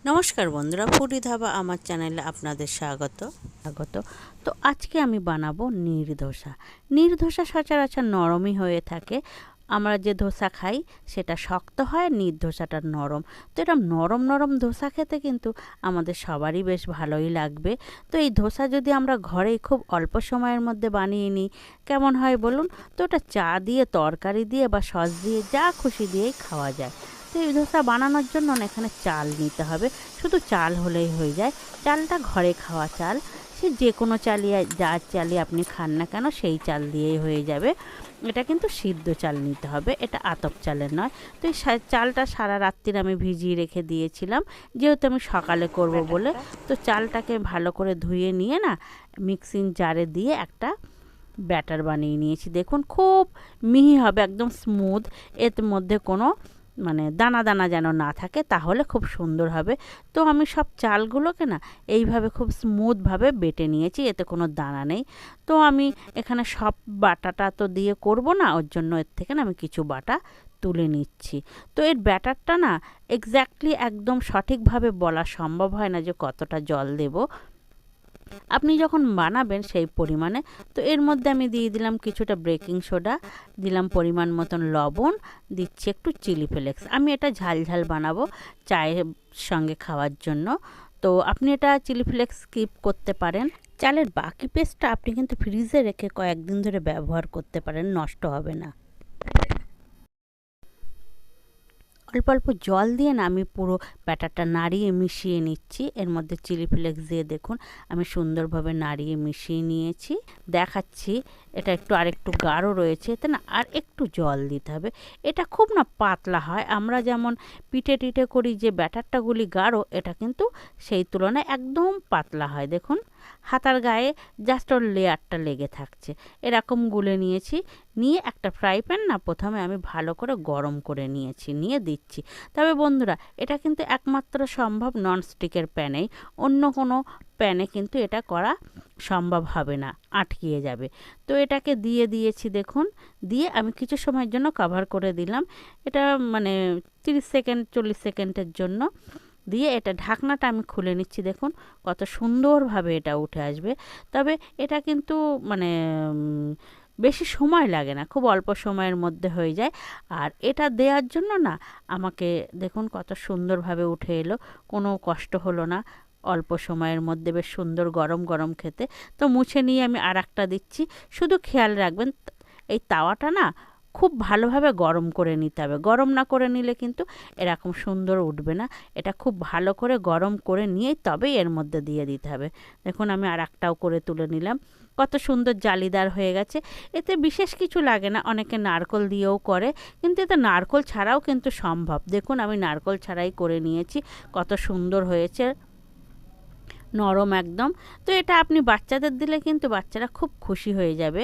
নমস্কার বন্ধুরা, ফুডি ধাবা আমার চ্যানেলে আপনাদের স্বাগত। তো আজকে আমি বানাবো নির্ধোসা। নির্ধোসা সচরাচর নরমই হয়ে থাকে। আমরা যে ধোসা খাই সেটা শক্ত হয়, নির্ধোসাটা নরম। তো এরকম নরম নরম ধোসা খেতে কিন্তু আমাদের সবারই বেশ ভালোই লাগবে। তো এই ধোসা যদি আমরা ঘরেই খুব অল্প সময়ের মধ্যে বানিয়ে নিই, কেমন হয় বলুন? তো ওটা চা দিয়ে, তরকারি দিয়ে বা সস দিয়ে, যা খুশি দিয়েই খাওয়া যায়। তো এই ধোসা বানানোর জন্য না এখানে চাল নিতে হবে। শুধু চাল হলেই হয়ে যায়। চালটা ঘরে খাওয়া চাল, সে যে কোনো চালই, যা চালই আপনি খান না কেন সেই চাল দিয়েই হয়ে যাবে। এটা কিন্তু সিদ্ধ চাল নিতে হবে, এটা আতপ চালের নয়। তো এই চালটা সারা রাত্রির আমি ভিজিয়ে রেখে দিয়েছিলাম, যেহেতু আমি সকালে করব বলে। তো চালটাকে ভালো করে ধুয়ে নিয়ে না মিক্সিং জারে দিয়ে একটা ব্যাটার বানিয়ে নিয়েছি। দেখুন খুব মিহি হবে, একদম স্মুথ। এর মধ্যে কোনো দানা দানা যেন না থাকে, তাহলে খুব সুন্দর হবে। তো আমি সব চালগুলোকে না এইভাবে খুব স্মুথভাবে বেটে নিয়েছি, এতে কোনো দানা নেই। তো আমি এখানে সব বাটাটা তো দিয়ে করব না, ওর জন্য এর থেকে না আমি কিছু বাটা তুলে নিচ্ছি। তো এর ব্যাটারটা না এক্স্যাক্টলি একদম সঠিকভাবে বলা সম্ভব হয় না যে কতটা জল দেব। আপনি যখন বানাবেন সেই পরিমাণে। তো এর মধ্যে আমি দিয়ে দিলাম কিছুটা বেকিং সোডা, দিলাম পরিমাণ মতন লবণ, দিচ্ছি একটু চিলি ফ্লেক্স। আমি এটা ঝাল ঝাল বানাবো চায়ের সঙ্গে খাওয়ার জন্য। তো আপনি এটা চিলি ফ্লেক্স স্কিপ করতে পারেন। চালের বাকি পেস্টটা আপনি কিন্তু ফ্রিজে রেখে কয়েকদিন ধরে ব্যবহার করতে পারেন, নষ্ট হবে না। অল্প অল্প জল দিয়ে না আমি পুরো ব্যাটারটা নাড়িয়ে মিশিয়ে নিচ্ছি। এর মধ্যে চিলি ফ্লেক্স দিয়ে দেখুন আমি সুন্দরভাবে নাড়িয়ে মিশিয়ে নিয়েছি। দেখাচ্ছি, এটা একটু আরেকটু গাঢ় রয়েছে, এতে না আর একটু জল দিতে হবে। এটা খুব না পাতলা হয়, আমরা যেমন পিঠে টিঠে করি যে ব্যাটারটা গুলি গাঢ়, এটা কিন্তু সেই তুলনায় একদম পাতলা হয়। দেখুন হাতার গায়ে জাস্ট ওর লেয়ারটা লেগে থাকছে। এরকম গুলে নিয়েছি। নিয়ে একটা ফ্রাই প্যান না প্রথমে আমি ভালো করে গরম করে নিয়েছি, নিয়ে দিচ্ছি। তবে বন্ধুরা, এটা কিন্তু একমাত্র সম্ভব ননস্টিকের প্যানেই, অন্য কোনো প্যানে কিন্তু এটা করা সম্ভব হবে না, আটকিয়ে যাবে। তো এটাকে দিয়ে দিয়েছি। দেখুন দিয়ে আমি কিছু সময়ের জন্য কভার করে দিলাম। এটা 30 সেকেন্ড 40 সেকেন্ডের জন্য দিয়ে এটা ঢাকনাটা আমি খুলে নিচ্ছি। দেখুন কত সুন্দরভাবে এটা উঠে আসবে। তবে এটা কিন্তু বেশি সময় লাগে না, খুব অল্প সময়ের মধ্যে হয়ে যায়। আর এটা দেওয়ার জন্য না আমাকে দেখুন কত সুন্দরভাবে উঠে এলো, কোনো কষ্ট হলো না। অল্প সময়ের মধ্যে বেশ সুন্দর গরম গরম খেতে। তো মুছে নিয়ে আমি আর একটা দিচ্ছি। শুধু খেয়াল রাখবেন এই তাওয়াটা না খুব ভালোভাবে গরম করে নিতে হবে। গরম না করে নিলে কিন্তু এরকম সুন্দর উঠবে না। এটা খুব ভালো করে গরম করে নিয়েই তবেই এর মধ্যে দিয়ে দিতে হবে। দেখুন আমি আর একটাও করে তুলে নিলাম। কত সুন্দর জালিদার হয়ে গেছে। এতে বিশেষ কিছু লাগে না, অনেকে নারকোল দিয়েও করে, কিন্তু এতে নারকোল ছাড়াও কিন্তু সম্ভব। দেখুন আমি নারকোল ছাড়াই করে নিয়েছি, কত সুন্দর হয়েছে, নরম একদম। তো এটা আপনি বাচ্চাদের দিলে কিন্তু বাচ্চারা খুব খুশি হয়ে যাবে,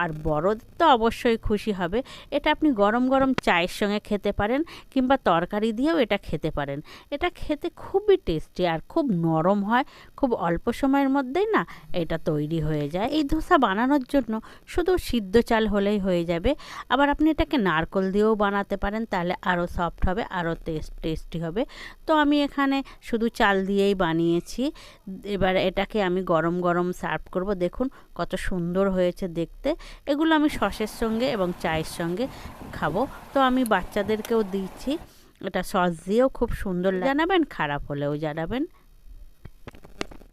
আর বড়দের তো অবশ্যই খুশি হবে। এটা আপনি গরম গরম চায়ের সঙ্গে খেতে পারেন, কিংবা তরকারি দিয়েও এটা খেতে পারেন। এটা খেতে খুবই টেস্টি আর খুব নরম হয়। খুব অল্প সময়ের মধ্যেই না এটা তৈরি হয়ে যায়। এই ধোসা বানানোর জন্য শুধু সিদ্ধ চাল হলেই হয়ে যাবে। আবার আপনি এটাকে নারকোল দিয়েও বানাতে পারেন, তাহলে আরও সফট হবে, আরও টেস্টি হবে। তো আমি এখানে শুধু চাল দিয়েই বানিয়েছি। এবার এটাকে আমি গরম গরম সার্ভ করব। দেখুন কত সুন্দর হয়েছে দেখতে। এগুলো আমি সসের সঙ্গে এবং চায়ের সঙ্গে খাবো। তো আমি বাচ্চাদেরকেও দিচ্ছি। এটা সস দিয়েও খুব সুন্দর। জানাবেন, খারাপ হলেও জানাবেন।